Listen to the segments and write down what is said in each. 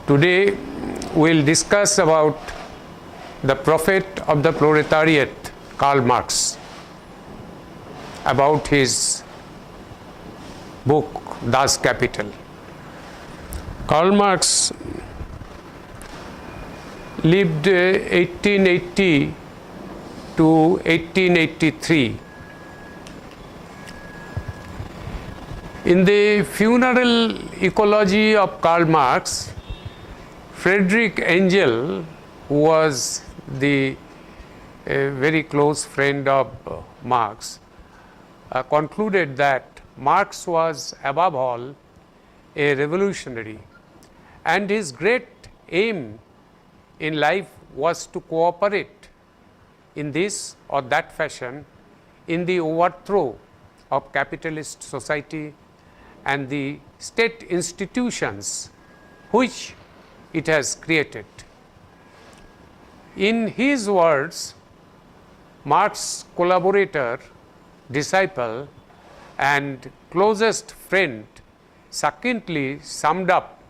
Today we'll discuss about the prophet of the proletariat, Karl Marx, about his book Das Kapital. Karl Marx lived 1880 to 1883. In the funeral ecology of Karl Marx, Friedrich Engel, who was the very close friend of Marx, concluded that Marx was above all a revolutionary, and his great aim in life was to cooperate in this or that fashion in the overthrow of capitalist society and the state institutions which it has created. In his words, Marx's collaborator, disciple, and closest friend succinctly summed up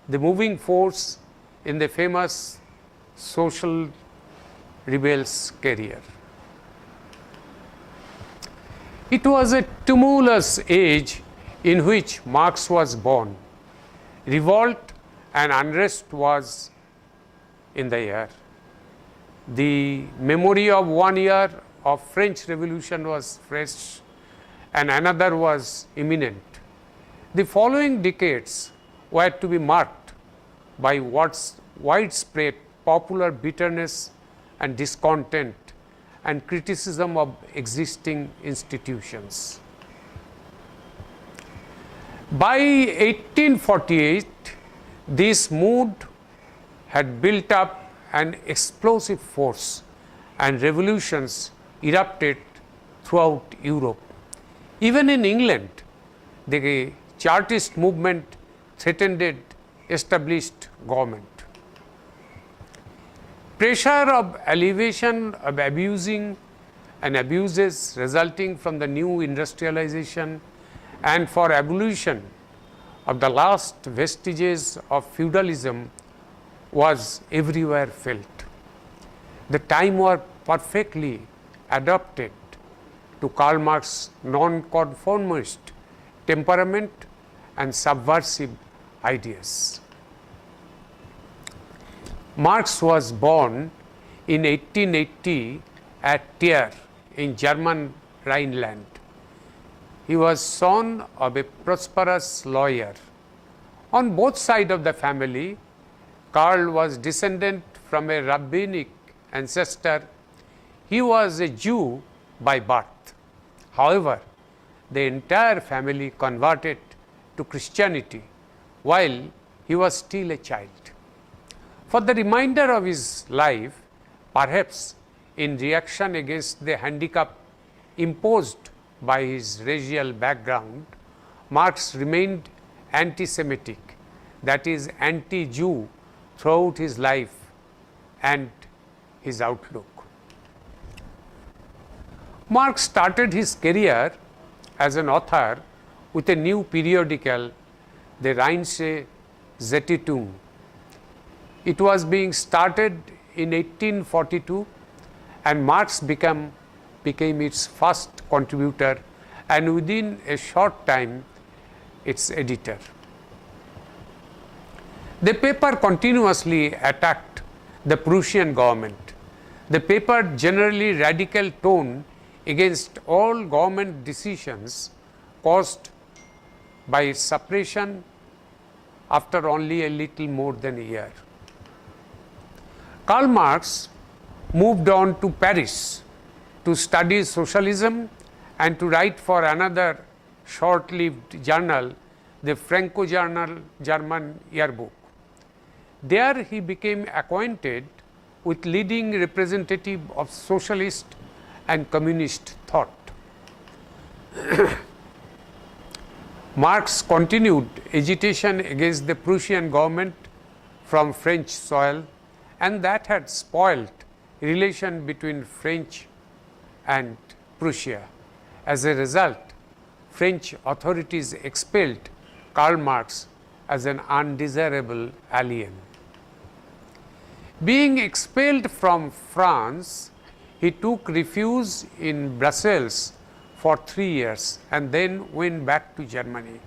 the moving force in the famous social rebel's career. It was a tumultuous age in which Marx was born. Revolt and unrest was in the air. The memory of 1 year of French Revolution was fresh and another was imminent. The following decades were to be marked by widespread popular bitterness and discontent and criticism of existing institutions. By 1848, this mood had built up an explosive force and revolutions erupted throughout Europe. Even in England, the Chartist movement threatened established government. Pressure of alleviation of abusing and abuses resulting from the new industrialization and for abolition of the last vestiges of feudalism was everywhere felt. The time was perfectly adapted to Karl Marx's non-conformist temperament and subversive ideas. Marx was born in 1880 at Trier in German Rhineland. He was son of a prosperous lawyer. On both sides of the family, Karl was descendant from a rabbinic ancestor. He was a Jew by birth. However, the entire family converted to Christianity while he was still a child. For the remainder of his life, perhaps in reaction against the handicap imposed by his racial background, Marx remained anti-Semitic, that is anti-Jew, throughout his life and his outlook. Marx started his career as an author with a new periodical, the Rheinische Zeitung. It was being started in 1842 and Marx became its first contributor and within a short time its editor. The paper continuously attacked the Prussian government. The paper generally radical tone against all government decisions caused by its suppression after only a little more than a year. Karl Marx moved on to Paris to study socialism and to write for another short-lived journal, the Franco-German Yearbook. There he became acquainted with leading representative of socialist and communist thought. Marx continued agitation against the Prussian government from French soil, and that had spoiled relation between French and Prussia. As a result, French authorities expelled Karl Marx as an undesirable alien. Being expelled from France, he took refuge in Brussels for 3 years and then went back to Germany.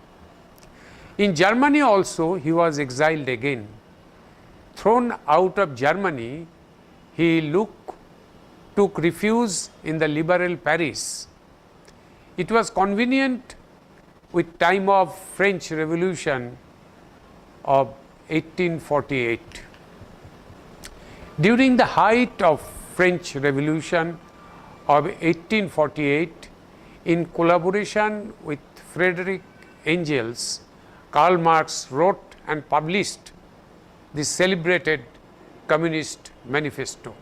In Germany also, he was exiled again. Thrown out of Germany, he took refuge in the liberal Paris. It was convenient with time of French Revolution of 1848. During the height of French Revolution of 1848, in collaboration with Frederick Engels, Karl Marx wrote and published the celebrated Communist Manifesto.